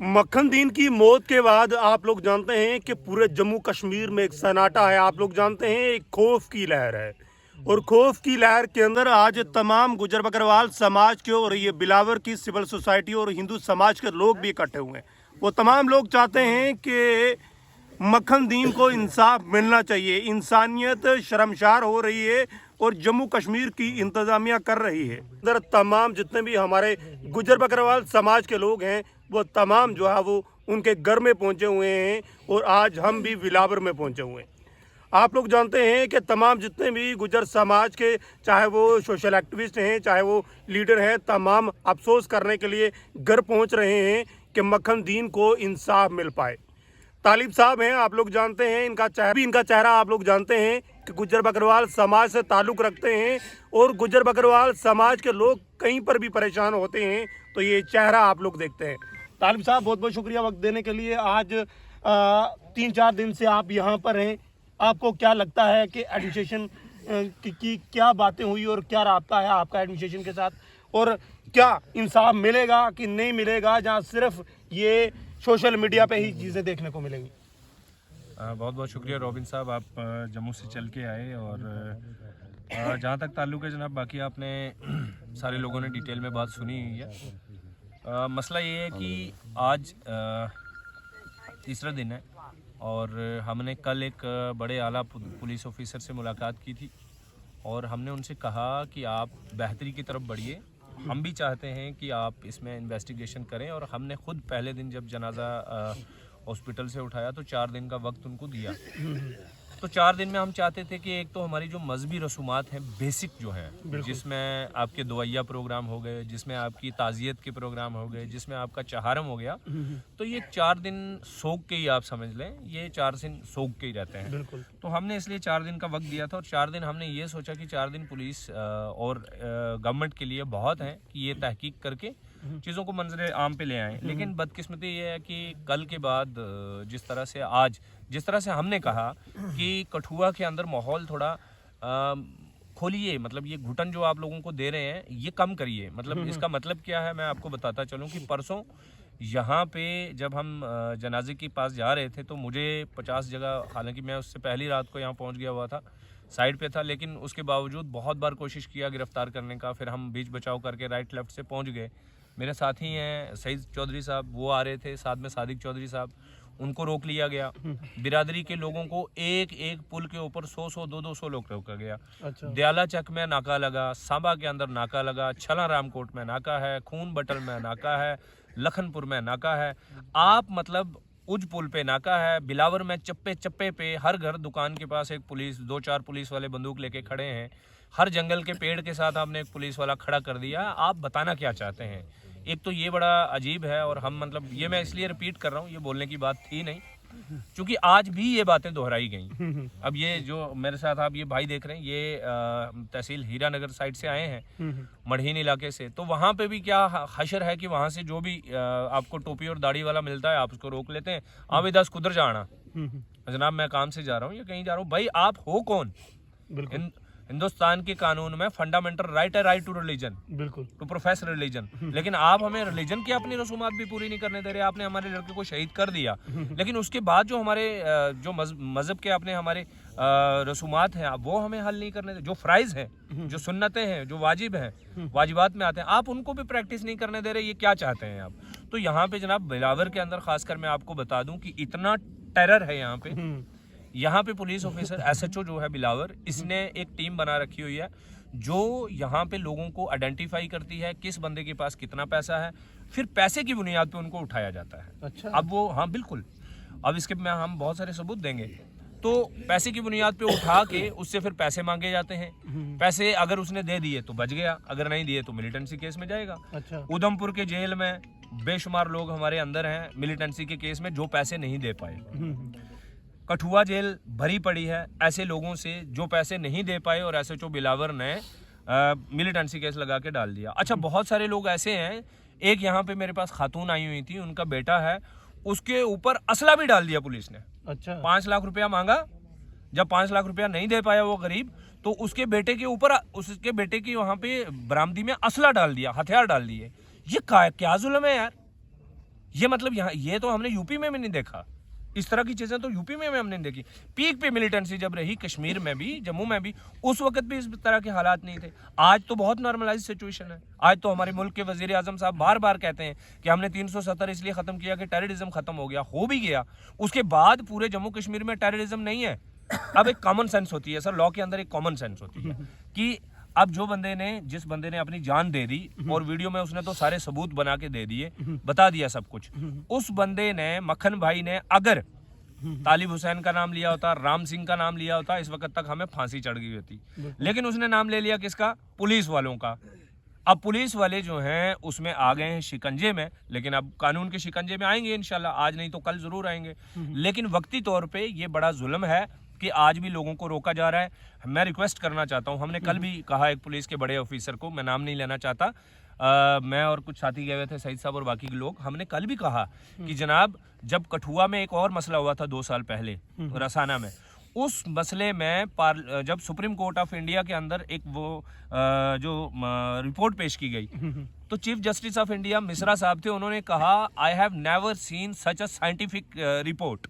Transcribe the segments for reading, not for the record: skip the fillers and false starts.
मक्खन-दीन की मौत के बाद आप लोग जानते हैं कि पूरे जम्मू कश्मीर में एक सन्नाटा है। आप लोग जानते हैं एक खौफ की लहर है और खौफ की लहर के अंदर आज तमाम गुजर बकरवाल समाज के और ये बिलावर की सिविल सोसाइटी और हिंदू समाज के लोग भी इकट्ठे हुए हैं। वो तमाम लोग चाहते हैं कि मक्खन-दीन को इंसाफ मिलना चाहिए। इंसानियत शर्मशार हो रही है और जम्मू कश्मीर की इंतज़ामिया कर रही है। अंदर तमाम जितने भी हमारे गुजर बकरवाल समाज के लोग हैं वो तमाम जो है वो उनके घर में पहुंचे हुए हैं और आज हम भी बिलावर में पहुंचे हुए हैं। आप लोग जानते हैं कि तमाम जितने भी गुजर समाज के चाहे वो सोशल एक्टिविस्ट हैं चाहे वो लीडर हैं तमाम अफसोस करने के लिए घर पहुंच रहे हैं कि मक्खन-दीन को इंसाफ मिल पाए। तालिब साहब हैं, आप लोग जानते हैं, इनका चेहरा आप लोग जानते हैं कि गुजर बकरवाल समाज से ताल्लुक़ रखते हैं और गुजर बकरवाल समाज के लोग कहीं पर भी परेशान होते हैं तो ये चेहरा आप लोग देखते हैं। तालिब साहब बहुत बहुत शुक्रिया वक्त देने के लिए। आज 3-4 दिन से आप यहाँ पर हैं, आपको क्या लगता है कि एडमिनिस्ट्रेशन की क्या बातें हुई और क्या राब्ता है आपका एडमिनिस्ट्रेशन के साथ, और क्या इंसाफ मिलेगा कि नहीं मिलेगा, जहाँ सिर्फ ये सोशल मीडिया पे ही चीज़ें देखने को मिलेंगी? बहुत बहुत शुक्रिया रॉबिन साहब, आप जम्मू से चल के आए। और जहाँ तक ताल्लुक़ है जनाब, बाकी आपने सारे लोगों ने डिटेल में बात सुनी हुई है। मसला ये है कि आज तीसरा दिन है और हमने कल एक बड़े आला पुलिस ऑफिसर से मुलाकात की थी और हमने उनसे कहा कि आप बेहतरी की तरफ बढ़िए, हम भी चाहते हैं कि आप इसमें इन्वेस्टिगेशन करें। और हमने खुद पहले दिन जब जनाजा हॉस्पिटल से उठाया तो 4 दिन का वक्त उनको दिया। तो 4 दिन में हम चाहते थे कि एक तो हमारी जो मजहबी रसूमात हैं बेसिक जो हैं, जिसमें आपके दुआया प्रोग्राम हो गए, जिसमें आपकी ताज़ियत के प्रोग्राम हो गए, जिसमें आपका चहारम हो गया, तो ये 4 दिन सोग के ही आप समझ लें, ये 4 दिन सोग के ही रहते हैं। तो हमने इसलिए 4 दिन का वक्त दिया था और 4 दिन हमने ये सोचा कि 4 दिन पुलिस और गवर्नमेंट के लिए बहुत हैं कि ये तहकीक करके चीज़ों को मंजर आम पे ले आएँ। लेकिन बदकिस्मती ये है कि कल के बाद जिस तरह से हमने कहा कि कठुआ के अंदर माहौल थोड़ा खोलिए, मतलब ये घुटन जो आप लोगों को दे रहे हैं ये कम करिए। मतलब इसका मतलब क्या है मैं आपको बताता चलूं कि परसों यहाँ पे जब हम जनाजे के पास जा रहे थे तो मुझे 50 जगह, हालांकि मैं उससे पहली रात को यहाँ पहुँच गया हुआ था, साइड पे था, लेकिन उसके बावजूद बहुत बार कोशिश किया गिरफ्तार करने का। फिर हम बीच बचाव करके राइट लेफ्ट से पहुँच गए। मेरे साथी हैं सईद चौधरी साहब, वो आ रहे थे, साथ में सादिक चौधरी साहब, उनको रोक लिया गया। बिरादरी के लोगों को एक एक पुल के ऊपर 100-100, 200-200 लोग रोका गया। अच्छा। दयाला चक में नाका लगा, सांबा के अंदर नाका लगा, छला रामकोट में नाका है, खून बटल में नाका है, लखनपुर में नाका है, आप मतलब उज पुल पे नाका है, बिलावर में चप्पे चप्पे पे हर घर दुकान के पास एक पुलिस, 2-4 पुलिस वाले बंदूक लेके खड़े हैं। हर जंगल के पेड़ के साथ आपने एक पुलिस वाला खड़ा कर दिया। आप बताना क्या चाहते हैं? एक तो ये बड़ा अजीब है और हम मतलब ये मैं इसलिए रिपीट कर रहा हूँ, ये बोलने की बात थी नहीं, क्योंकि आज भी ये बातें दोहराई गई। अब ये जो मेरे साथ आप ये भाई देख रहे हैं, ये तहसील हीरानगर साइड से आए हैं, मढ़ीन इलाके से। तो वहाँ पे भी क्या हशर है कि वहाँ से जो भी आपको टोपी और दाढ़ी वाला मिलता है आप उसको रोक लेते हैं। आप 10 कुदर जाना जनाब, मैं काम से जा रहा हूँ या कहीं जा रहा हूँ, भाई आप हो कौन? हिंदुस्तान के कानून में फंडामेंटल राइट है, राइट टू रिलीजन, बिल्कुल, टू प्रोफेस रिलीजन। लेकिन आप हमें रिलीजन की अपनी रसूमात भी पूरी नहीं करने दे रहे। आपने हमारे लड़के को शहीद कर दिया, लेकिन उसके बाद जो हमारे जो मजहब के अपने हमारे रसूमात हैं वो हमें हल नहीं करने दे। जो फ्राइज हैं, जो सुन्नतें हैं, जो वाजिब हैं, वाजिबात में आते हैं, आप उनको भी प्रैक्टिस नहीं करने दे रहे। ये क्या चाहते हैं आप? तो यहाँ पे जनाब बिलावर के अंदर खासकर मैं आपको बता दूं कि इतना टेरर है यहाँ पे। यहाँ पे पुलिस ऑफिसर SHO जो है बिलावर, इसने एक टीम बना रखी हुई है जो यहाँ पे लोगों को आइडेंटिफाई करती है किस बंदे के पास कितना पैसा है, फिर पैसे की बुनियाद पे उनको उठाया जाता है। अच्छा। अब वो, हाँ बिल्कुल, अब इसके में हम बहुत सारे सबूत देंगे। तो पैसे की बुनियाद पे उठा के उससे फिर पैसे मांगे जाते हैं। पैसे अगर उसने दे दिए तो बच गया, अगर नहीं दिए तो मिलिटेंसी केस में जाएगा। अच्छा। उधमपुर के जेल में बेशुमार लोग हमारे अंदर हैं मिलिटेंसी के केस में जो पैसे नहीं दे पाए। कठुआ जेल भरी पड़ी है ऐसे लोगों से जो पैसे नहीं दे पाए और SHO बिलावर ने मिलिटेंसी केस लगा के डाल दिया। अच्छा, बहुत सारे लोग ऐसे हैं, एक यहाँ पे मेरे पास खातून आई हुई थी, उनका बेटा है, उसके ऊपर असला भी डाल दिया पुलिस ने। अच्छा। 5 लाख रुपया मांगा, जब 5 लाख रुपया नहीं दे पाया वो गरीब, तो उसके बेटे के ऊपर, उसके बेटे की वहाँ पे बरामदी में असला डाल दिया, हथियार डाल दिए। ये क्या जुल्म है यार? ये मतलब यहाँ ये तो हमने यूपी में भी नहीं देखा, इस तरह की चीजें तो यूपी में भी हमने नहीं देखी। पीक पे मिलिटेंसी जब रही कश्मीर में भी, जम्मू में भी, उस वक्त भी इस तरह के हालात नहीं थे। आज तो बहुत नॉर्मलाइज सिचुएशन है। आज तो हमारे मुल्क के वजीर आजम साहब बार बार कहते हैं कि हमने 370 इसलिए खत्म किया कि टेररिज्म खत्म हो गया, हो भी गया। उसके बाद पूरे जम्मू कश्मीर में टेररिज्म नहीं है। अब एक कॉमन सेंस होती है सर, लॉ के अंदर एक कॉमन सेंस होती है कि अब जिस बंदे ने अपनी जान दे दी और वीडियो में उसने तो सारे सबूत बना के दे दिए, बता दिया सब कुछ, उस बंदे ने, मक्खन भाई ने, अगर तालिब हुसैन का नाम लिया होता, राम सिंह का नाम लिया होता, इस वक्त तक हमें फांसी चढ़ गई होती। लेकिन उसने नाम ले लिया किसका? पुलिस वालों का। अब पुलिस वाले जो हैं उसमें आ गए हैं शिकंजे में, लेकिन अब कानून के शिकंजे में आएंगे इंशाल्लाह, आज नहीं तो कल जरूर आएंगे। लेकिन वक्ती तौर पे ये बड़ा जुल्म है कि आज भी लोगों को रोका जा रहा है। मैं रिक्वेस्ट करना चाहता हूँ, हमने कल भी कहा एक पुलिस के बड़े ऑफिसर को, मैं नाम नहीं लेना चाहता, मैं और कुछ साथी गए हुए थे, सईद साहब और बाकी के लोग, हमने कल भी कहा कि जनाब जब कठुआ में एक और मसला हुआ था 2 साल पहले रसाना में, उस मसले में जब सुप्रीम कोर्ट ऑफ इंडिया के अंदर एक जो रिपोर्ट पेश की गई, तो chief justice of India Mishra साहब थे, उन्होंने कहा I have never seen such a scientific report.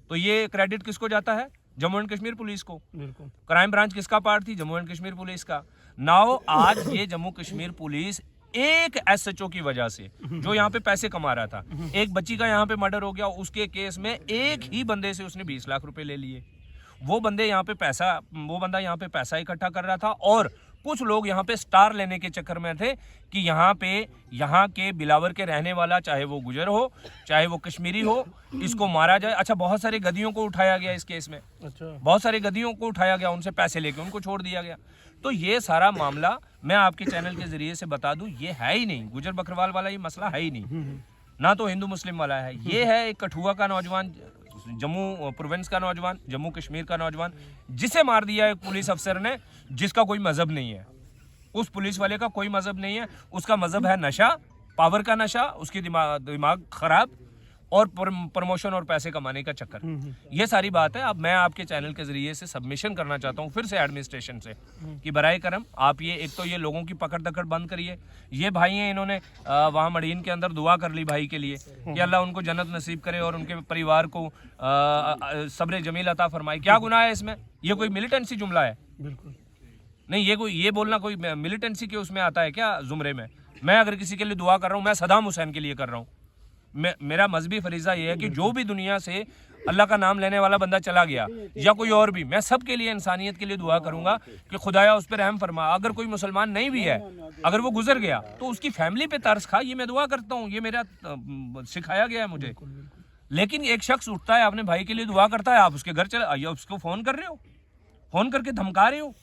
तो ये क्रेडिट किसको जाता है? जम्मू एंड कश्मीर पुलिस को। क्राइम ब्रांच किसका पार्ट थी? जम्मू एंड कश्मीर पुलिस का। नाउ आज ये जम्मू कश्मीर पुलिस एक एसएचओ की वजह से, जो यहाँ पे पैसे कमा रहा था, एक बच्ची का यहाँ पे मर्डर हो गया, उसके केस में एक ही बंदे से उसने 20 लाख रुपए ले लिए। वो बंदा यहाँ पे पैसा इकट्ठा कर रहा था, और कुछ लोग यहाँ पे स्टार लेने के चक्कर में थे कि यहाँ के बिलावर के रहने वाला, चाहे वो गुजर हो चाहे वो कश्मीरी हो, इसको मारा जाए। अच्छा, बहुत सारे गधियों को उठाया गया इस केस में। अच्छा, बहुत सारे गधियों को उठाया गया, उनसे पैसे लेके उनको छोड़ दिया गया। तो ये सारा मामला मैं आपके चैनल के जरिए से बता दूं, ये है ही नहीं गुजर बकरवाल वाला, ये मसला है ही नहीं, ना तो हिंदू मुस्लिम वाला है। ये है एक कठुआ का नौजवान, जम्मू प्रोविंस का नौजवान, जम्मू कश्मीर का नौजवान, जिसे मार दिया एक पुलिस अफसर ने, जिसका कोई मजहब नहीं है। उस पुलिस वाले का कोई मजहब नहीं है, उसका मजहब है नशा, पावर का नशा, उसकी दिमाग खराब, और प्रमोशन और पैसे कमाने का चक्कर। ये सारी बात है। अब मैं आपके चैनल के जरिए से सबमिशन करना चाहता हूँ फिर से एडमिनिस्ट्रेशन से कि बराए करम आप ये एक तो ये लोगों की पकड़ दकड़ बंद करिए। ये भाई हैं, इन्होंने वहाँ मडीन के अंदर दुआ कर ली भाई के लिए कि अल्लाह उनको जन्नत नसीब करे और उनके परिवार को सब्र जमील अता फरमाए। क्या गुनाह है इसमें? ये कोई मिलिटेंसी जुमला है? बिल्कुल नहीं। ये बोलना कोई मिलिटेंसी के उसमें आता है क्या, जुमरे में? मैं अगर किसी के लिए दुआ कर रहा हूँ, मैं सदाम हुसैन के लिए कर रहा हूँ। मेरा मजहबी फरीजा ये है कि जो भी दुनिया से अल्लाह का नाम लेने वाला बंदा चला गया, या कोई और भी, मैं सबके लिए, इंसानियत के लिए दुआ करूंगा कि खुदाया उस पर रहम फरमा। अगर कोई मुसलमान नहीं भी है, अगर वो गुजर गया, तो उसकी फैमिली पे तरस खा, ये मैं दुआ करता हूँ, ये मेरा सिखाया गया है मुझे। लेकिन एक शख्स उठता है, अपने भाई के लिए दुआ करता है, आप उसके घर चले आइए, उसको फोन कर रहे हो, फोन करके धमका रहे हो।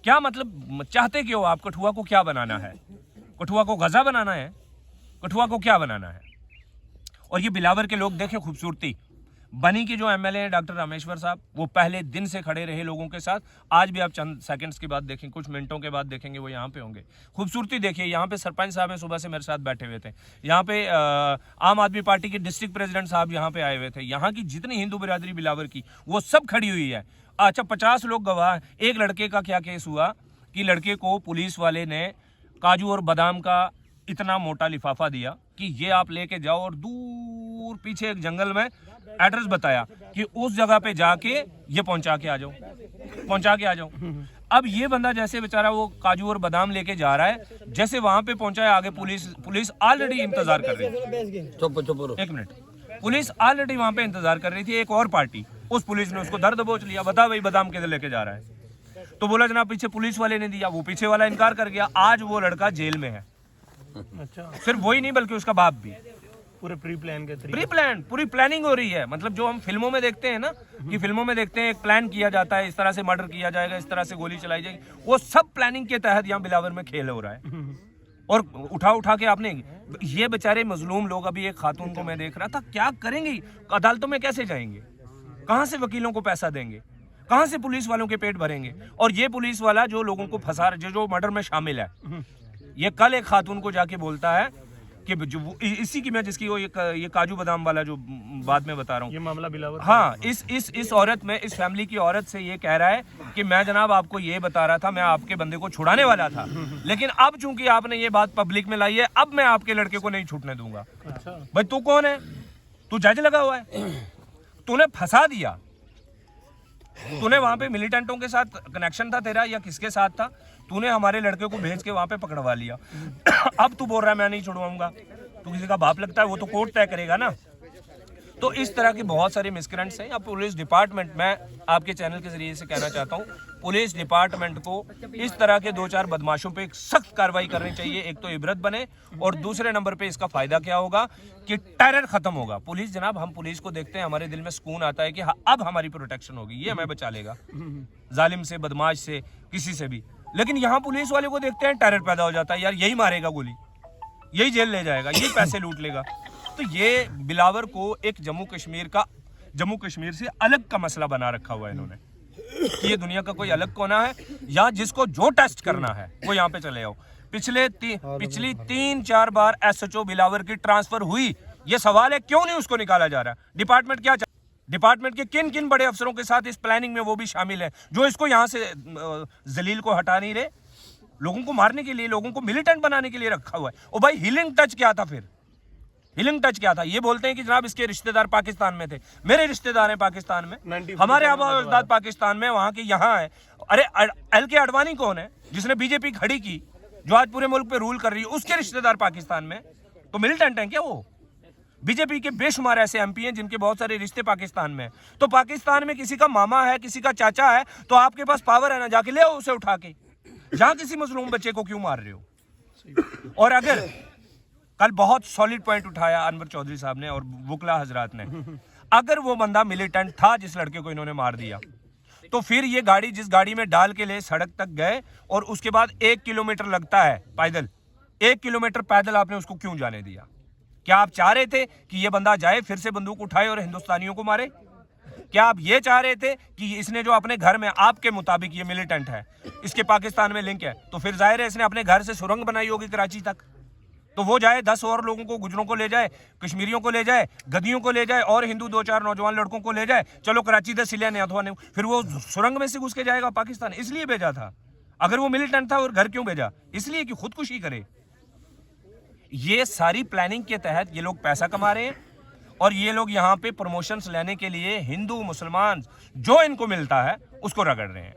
क्या मतलब चाहते क्यों आप? कठुआ को क्या बनाना है? कठुआ को गजा बनाना है? कठुआ को क्या बनाना है? और ये बिलावर के लोग देखें खूबसूरती। बनी के जो एमएलए हैं डॉक्टर रामेश्वर साहब, वो पहले दिन से खड़े रहे लोगों के साथ। आज भी आप चंद सेकंड्स के बाद देखें, कुछ मिनटों के बाद देखेंगे वो यहाँ पे होंगे। खूबसूरती देखिए। यहाँ पे सरपंच साहब हैं, सुबह से मेरे साथ बैठे हुए थे। यहाँ पे आम आदमी पार्टी के डिस्ट्रिक्ट प्रेसिडेंट साहब यहाँ पे आए हुए थे। यहाँ की जितनी हिंदू बिरादरी बिलावर की, वो सब खड़ी हुई है। अच्छा, 50 लोग गवाह। एक लड़के का क्या केस हुआ कि लड़के को पुलिस वाले ने काजू और बादाम का इतना मोटा लिफाफा दिया कि ये आप लेके जाओ, और दूर पीछे एक जंगल में एड्रेस बताया कि उस जगह पे जाके ये पहुंचा के आ जाओ। अब ये बंदा जैसे बेचारा वो काजू और बादाम लेके जा रहा है, जैसे वहां पे पहुंचा है, आगे पुलिस ऑलरेडी इंतजार कर रही थी। एक मिनट, पुलिस ऑलरेडी वहां पे इंतजार कर रही थी। एक और पार्टी, उस पुलिस ने उसको दर्द दबोच लिया। बता भाई बादाम किधर लेके जा रहा है? तो बोला जनाब पीछे पुलिस वाले ने दिया। वो पीछे वाला इनकार कर गया। आज वो लड़का जेल में है। अच्छा, सिर्फ वही नहीं बल्कि उसका बाप भी। पूरे प्री पूरी प्लानिंग हो रही है। मतलब जो हम फिल्मों में देखते हैं ना, कि फिल्मों में देखते हैं एक प्लान किया जाता है, इस तरह से मर्डर किया जाएगा, इस तरह से गोली चलाई जाएगी, वो सब प्लानिंग के तहत यहाँ बिलावर में खेल हो रहा है। और उठा के आपने ये बेचारे मजलूम लोग, अभी एक खातून को मैं देख रहा था, क्या करेंगे? अदालतों में कैसे जाएंगे? कहाँ से वकीलों को पैसा देंगे? कहाँ से पुलिस वालों के पेट भरेंगे? और ये पुलिस वाला जो लोगों को फंसा, जो मर्डर में शामिल है, ये कल एक खातून को जाके बोलता है कि जो इसी की मैं जिसकी वो ये काजू बादाम वाला जो बात में बता रहा हूँ, ये मामला बिलावर। हाँ, इस औरत में, इस फैमिली की औरत से ये कह रहा है कि मैं जनाब आपको ये बता रहा था, मैं आपके बंदे को छुड़ाने वाला था, लेकिन अब चूंकि आपने ये बात पब्लिक में लाई है, अब मैं आपके लड़के को नहीं छूटने दूंगा। अच्छा। भाई तू कौन है? तू जज लगा हुआ है, तूने फंसा दिया। तूने वहां पे मिलिटेंटों के साथ कनेक्शन था तेरा या किसके साथ था? तूने हमारे लड़के को भेज के वहां पे पकड़वा लिया। अब तू बोल रहा है मैं नहीं छुड़वाऊंगा। तू किसी का बाप लगता है? वो तो कोर्ट तय करेगा ना। तो इस तरह के बहुत सारे मिसक्रेंट्स हैं। अब पुलिस डिपार्टमेंट, मैं आपके चैनल के जरिए से कहना चाहता हूँ, पुलिस डिपार्टमेंट को इस तरह के 2-4 बदमाशों पे एक सख्त कार्रवाई करनी चाहिए। एक तो इबरत बने, और दूसरे नंबर पे इसका फायदा क्या होगा कि टेरर खत्म होगा। पुलिस जनाब, हम पुलिस को देखते हैं, हमारे दिल में सुकून आता है कि अब हमारी प्रोटेक्शन होगी, ये हमें बचा लेगा जालिम से, बदमाश से, किसी से भी। लेकिन यहाँ पुलिस वाले को देखते हैं, टेरर पैदा हो जाता है, यार यही मारेगा गोली, यही जेल ले जाएगा, यही पैसे लूट लेगा। तो ये बिलावर को एक जम्मू कश्मीर से अलग का मसला बना रखा हुआ है इन्होंने, कि ये दुनिया का कोई अलग कोना है, या जिसको जो टेस्ट करना है वो यहाँ पे चले आओ। पिछली 3-4 बार SHO बिलावर की ट्रांसफर हुई। ये सवाल है क्यों नहीं उसको निकाला जा रहा? डिपार्टमेंट के किन किन बड़े अफसरों के साथ इस प्लानिंग में वो भी शामिल है, जो इसको यहाँ से जलील को हटा नहीं रहे? लोगों को मारने के लिए, लोगों को मिलिटेंट बनाने के लिए रखा हुआ है। ओ भाई, हीलिंग टच क्या था? फिर हीलिंग टच क्या था? ये बोलते हैं कि जनाब इसके रिश्तेदार पाकिस्तान में थे। मेरे रिश्तेदार हैं पाकिस्तान में, हमारे आबा अजदाद पाकिस्तान में, वहां के यहाँ है। अरे LK आडवाणी कौन है जिसने बीजेपी खड़ी की, जो आज पूरे मुल्क पे रूल कर रही है? उसके रिश्तेदार पाकिस्तान में, तो मिलिटेंट हैं क्या वो? बीजेपी के बेशुमार ऐसे MP हैं जिनके बहुत सारे रिश्ते पाकिस्तान में। तो पाकिस्तान में किसी का मामा है, किसी का चाचा है, तो आपके पास पावर है ना, जाके ले आओ उसे उठा के। जहां किसी मजलूम बच्चे को क्यों मार रहे हो? और अगर कल बहुत सॉलिड पॉइंट उठाया अनवर चौधरी साहब ने और वुकला हजरात ने, अगर वो बंदा मिलिटेंट था जिस लड़के को इन्होंने मार दिया, तो फिर ये गाड़ी जिस गाड़ी में डाल के ले सड़क तक गए, और उसके बाद 1 किलोमीटर लगता है पैदल, 1 किलोमीटर पैदल आपने उसको क्यों जाने दिया? क्या आप चाह रहे थे कि ये बंदा जाए, फिर से बंदूक उठाए और हिंदुस्तानियों को मारे? क्या आप ये चाह रहे थे कि इसने जो अपने घर में, आपके मुताबिक ये मिलिटेंट है, इसके पाकिस्तान में लिंक है, तो फिर जाहिर है इसने अपने घर से सुरंग बनाई होगी कराची तक, तो वो जाए 10 और लोगों को, गुजरों को ले जाए, कश्मीरियों को ले जाए, गद्दियों को ले जाए, और हिंदू 2-4 नौजवान लड़कों को ले जाए, चलो कराची 10 सिले ने अथवा नहीं, फिर वो सुरंग में से घुस के जाएगा पाकिस्तान। इसलिए भेजा था। अगर वो मिलिटेंट था, और घर क्यों भेजा? इसलिए कि खुदकुशी करे। ये सारी प्लानिंग के तहत ये लोग पैसा कमा रहे हैं, और ये लोग यहाँ पे प्रमोशंस लेने के लिए हिंदू मुसलमान जो इनको मिलता है उसको रगड़ रहे हैं।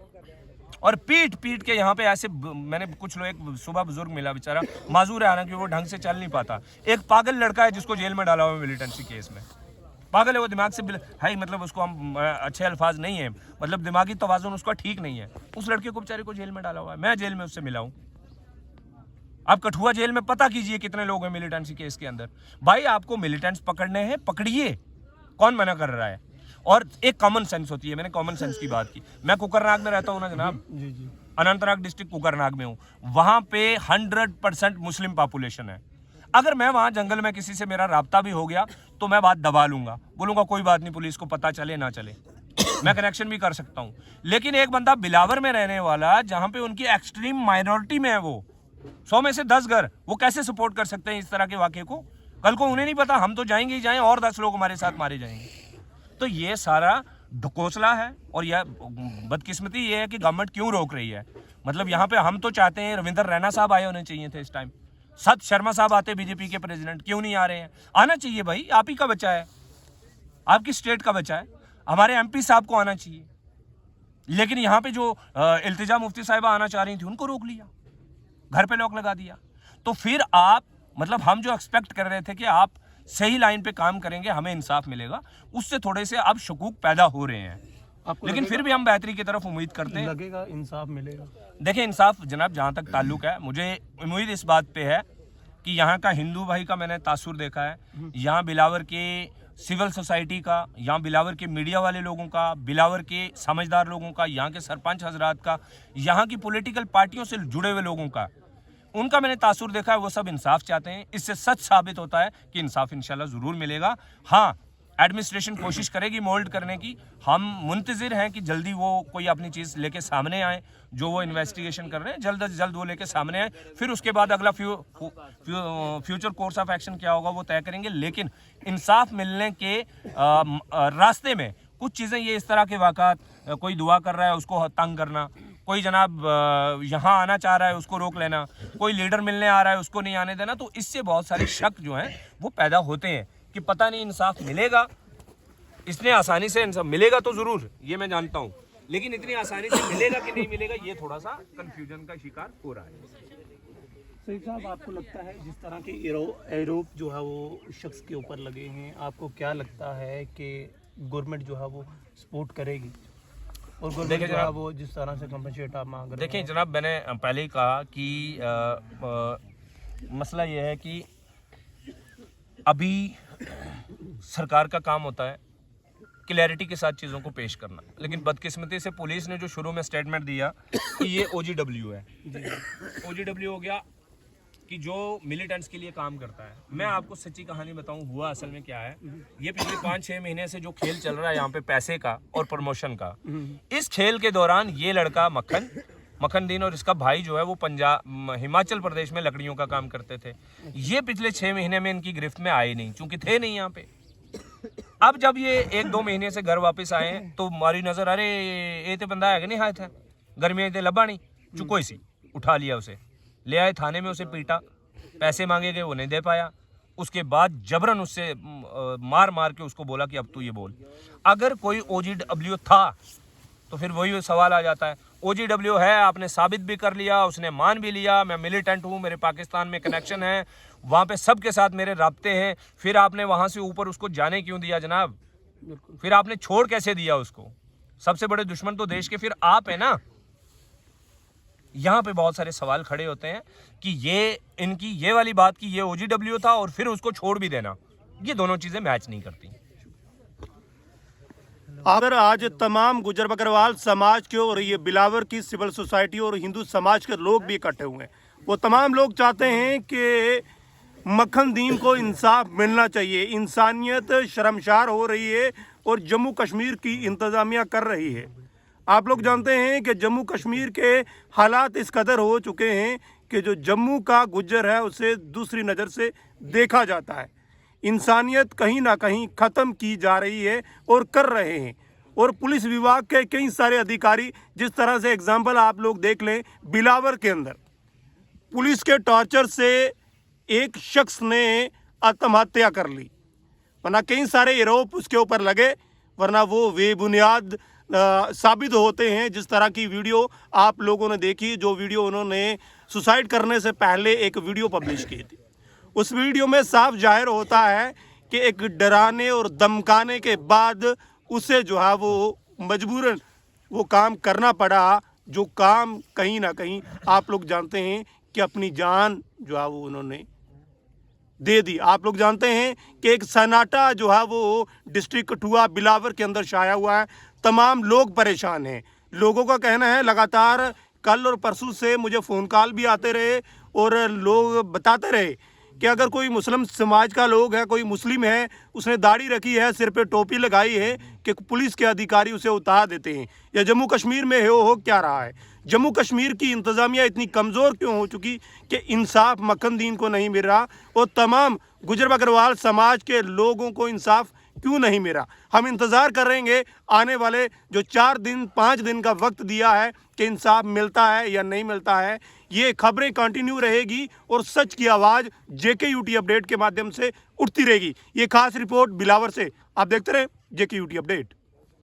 और पीट के यहाँ पे ऐसे, मैंने कुछ लोग, एक सुबह बुजुर्ग मिला बेचारा, माजूर है, हालांकि वो ढंग से चल नहीं पाता, एक पागल लड़का है जिसको जेल में डाला हुआ है मिलिटेंसी केस में। पागल है वो, दिमाग से है, मतलब उसको हम अच्छे अल्फाज नहीं है, मतलब दिमागी तवाज़ुन उसका ठीक नहीं है। उस लड़के को बेचारे को जेल में डाला हुआ है। मैं जेल में उससे मिला हूँ। आप कठुआ जेल में पता कीजिए कितने लोग हैं मिलिटेंसी केस के अंदर। भाई आपको मिलिटेंट्स पकड़ने हैं, पकड़िए, कौन मना कर रहा है? और एक कॉमन सेंस होती है, मैंने कॉमन सेंस की बात की। मैं कुकरनाग में रहता हूँ ना जनाब, अनंतनाग डिस्ट्रिक्ट कुकरनाग में हूँ। वहाँ पे 100% मुस्लिम पॉपुलेशन है। अगर मैं वहाँ जंगल में किसी से मेरा राब्ता भी हो गया तो मैं बात दबा लूंगा, बोलूँगा कोई बात नहीं, पुलिस को पता चले ना चले, मैं कनेक्शन भी कर सकता हूँ। लेकिन एक बंदा बिलावर में रहने वाला, जहाँ पे उनकी एक्सट्रीम माइनॉरिटी में है, वो 100 में से 10 घर, वो कैसे सपोर्ट कर सकते हैं इस तरह के वाक़े को? कल को उन्हें नहीं पता, हम तो जाएंगे ही जाएं, और 10 लोग हमारे साथ मारे जाएंगे। तो ये सारा ढकोसला है, और यह बदकिस्मती ये है कि गवर्नमेंट क्यों रोक रही है। मतलब यहाँ पे हम तो चाहते हैं रविंदर रैना साहब आए होने चाहिए थे इस टाइम, सत शर्मा साहब आते, बीजेपी के प्रेसिडेंट, क्यों नहीं आ रहे हैं? आना चाहिए भाई, आप ही का बच्चा है, आपकी स्टेट का बच्चा है, हमारे MP साहब को आना चाहिए। लेकिन यहाँ पे जो इल्तिजा मुफ्ती साहिबा आना चाह रही थी, उनको रोक लिया, घर पे लॉक लगा दिया। तो फिर आप, मतलब हम जो एक्सपेक्ट कर रहे थे कि आप सही लाइन पे काम करेंगे, हमें इंसाफ मिलेगा, उससे थोड़े से अब शकूक पैदा हो रहे हैं। लेकिन फिर भी हम बेहतरी की तरफ उम्मीद करते हैं, लगेगा इंसाफ मिलेगा। देखिए इंसाफ जनाब, जहाँ तक ताल्लुक है, मुझे उम्मीद इस बात पे है कि यहाँ का हिंदू भाई का मैंने तासुर देखा है, यहाँ बिलावर के सिविल सोसाइटी का, यहाँ बिलावर के मीडिया वाले लोगों का, बिलावर के समझदार लोगों का, यहाँ के सरपंच हजरात का, यहाँ की पॉलिटिकल पार्टियों से जुड़े हुए लोगों का, उनका मैंने तासुर देखा है। वो सब इंसाफ चाहते हैं। इससे सच साबित होता है कि इंसाफ इंशाल्लाह ज़रूर मिलेगा। हाँ, एडमिनिस्ट्रेशन कोशिश करेगी मोल्ड करने की। हम मुंतज़िर हैं कि जल्दी वो कोई अपनी चीज़ लेके सामने आए, जो वो इन्वेस्टिगेशन कर रहे हैं जल्द से जल्द वो लेके सामने आए, फिर उसके बाद अगला फ्यूचर कोर्स ऑफ एक्शन क्या होगा वो तय करेंगे। लेकिन इंसाफ मिलने के रास्ते में कुछ चीज़ें ये इस तरह के वाक़ात, कोई दुआ कर रहा है उसको तंग करना, कोई जनाब यहाँ आना चाह रहा है उसको रोक लेना, कोई लीडर मिलने आ रहा है उसको नहीं आने देना, तो इससे बहुत सारे शक जो हैं वो पैदा होते हैं कि पता नहीं इंसाफ मिलेगा, इसने आसानी से इंसाफ मिलेगा तो ज़रूर, ये मैं जानता हूँ, लेकिन इतनी आसानी से मिलेगा कि नहीं मिलेगा ये थोड़ा सा कन्फ्यूजन का शिकार हो रहा है। सही साहब, आपको लगता है जिस तरह के आरोप जो है वो शख्स के ऊपर लगे हैं, आपको क्या लगता है कि गवर्नमेंट जो है वो सपोर्ट करेगी और गवर्नमेंट जो है वो जिस तरह से कंपनसेट आप मांग रहे हैं? देखिए जनाब, मैंने पहले ही कहा कि मसला ये है कि अभी सरकार का काम होता है क्लैरिटी के साथ चीज़ों को पेश करना, लेकिन बदकिस्मती से पुलिस ने जो शुरू में स्टेटमेंट दिया कि ये OGW है, OGW हो गया कि जो मिलिटेंट्स के लिए काम करता है। मैं आपको सच्ची कहानी बताऊं, हुआ असल में क्या है, ये पिछले 5-6 महीने से जो खेल चल रहा है यहाँ पे पैसे का और प्रमोशन का, इस खेल के दौरान ये लड़का मक्खन दीन और इसका भाई जो है वो हिमाचल प्रदेश में लकड़ियों का काम करते थे। ये पिछले 6 महीने में इनकी गिरफ्त में आए नहीं, चूंकि थे नहीं यहाँ पे। अब जब ये 1-2 महीने से घर वापस आए तो हमारी नजर, अरे ये तो बंदा है कि नहीं, आया था गर्मियाँ थे लब्बा नहीं, चुको इसी उठा लिया, उसे ले आए थाने में, उसे पीटा, पैसे मांगे गए वो नहीं दे पाया, उसके बाद जबरन उससे मार के उसको बोला कि अब तू ये बोल। अगर कोई OGW था तो फिर वही सवाल आ जाता है, OGW है, आपने साबित भी कर लिया, उसने मान भी लिया, मैं मिलिटेंट हूँ, मेरे पाकिस्तान में कनेक्शन है, वहाँ पे सबके साथ मेरे राब्ते हैं, फिर आपने वहाँ से ऊपर उसको जाने क्यों दिया जनाब? फिर आपने छोड़ कैसे दिया उसको? सबसे बड़े दुश्मन तो देश के फिर आप है ना। यहाँ पे बहुत सारे सवाल खड़े होते हैं कि ये इनकी ये वाली बात कि ये OGW था और फिर उसको छोड़ भी देना, ये दोनों चीज़ें मैच नहीं करती। अगर आज तमाम गुजर बकरवाल समाज के और ये बिलावर की सिविल सोसाइटी और हिंदू समाज के लोग भी इकट्ठे हुए हैं, वो तमाम लोग चाहते हैं कि मक्खन दीन को इंसाफ मिलना चाहिए। इंसानियत शर्मसार हो रही है और जम्मू कश्मीर की इंतज़ामिया कर रही है। आप लोग जानते हैं कि जम्मू कश्मीर के हालात इस कदर हो चुके हैं कि जो जम्मू का गुज्जर है उसे दूसरी नज़र से देखा जाता है। इंसानियत कहीं ना कहीं ख़त्म की जा रही है और कर रहे हैं। और पुलिस विभाग के कई सारे अधिकारी, जिस तरह से एग्जाम्पल आप लोग देख लें, बिलावर के अंदर पुलिस के टॉर्चर से एक शख्स ने आत्महत्या कर ली, वरना कई सारे आरोप उसके ऊपर लगे, वरना वो बेबुनियाद साबित होते हैं। जिस तरह की वीडियो आप लोगों ने देखी, जो वीडियो उन्होंने सुसाइड करने से पहले एक वीडियो पब्लिश की थी, उस वीडियो में साफ जाहिर होता है कि एक डराने और धमकाने के बाद उसे जो है वो मजबूरन वो काम करना पड़ा, जो काम कहीं ना कहीं आप लोग जानते हैं कि अपनी जान जो है वो उन्होंने दे दी। आप लोग जानते हैं कि एक सन्नाटा जो है वो डिस्ट्रिक्ट कठुआ बिलावर के अंदर छाया हुआ है, तमाम लोग परेशान हैं। लोगों का कहना है, लगातार कल और परसों से मुझे फ़ोन कॉल भी आते रहे और लोग बताते रहे कि अगर कोई मुस्लिम समाज का लोग है, कोई मुस्लिम है, उसने दाढ़ी रखी है, सिर पे टोपी लगाई है, कि पुलिस के अधिकारी उसे उतार देते हैं। या जम्मू कश्मीर में हो क्या रहा है? जम्मू कश्मीर की इंतज़ामिया इतनी कमज़ोर क्यों हो चुकी कि इंसाफ मक्खन दीन को नहीं मिल रहा और तमाम गुजर बकरवाल समाज के लोगों को इंसाफ क्यों नहीं मिला? हम इंतज़ार करेंगे आने वाले जो 4 दिन 5 दिन का वक्त दिया है कि इंसाफ मिलता है या नहीं मिलता है। ये खबरें कंटिन्यू रहेगी और सच की आवाज़ JKUT अपडेट के माध्यम से उठती रहेगी। ये खास रिपोर्ट बिलावर से, आप देखते रहें JKUT अपडेट।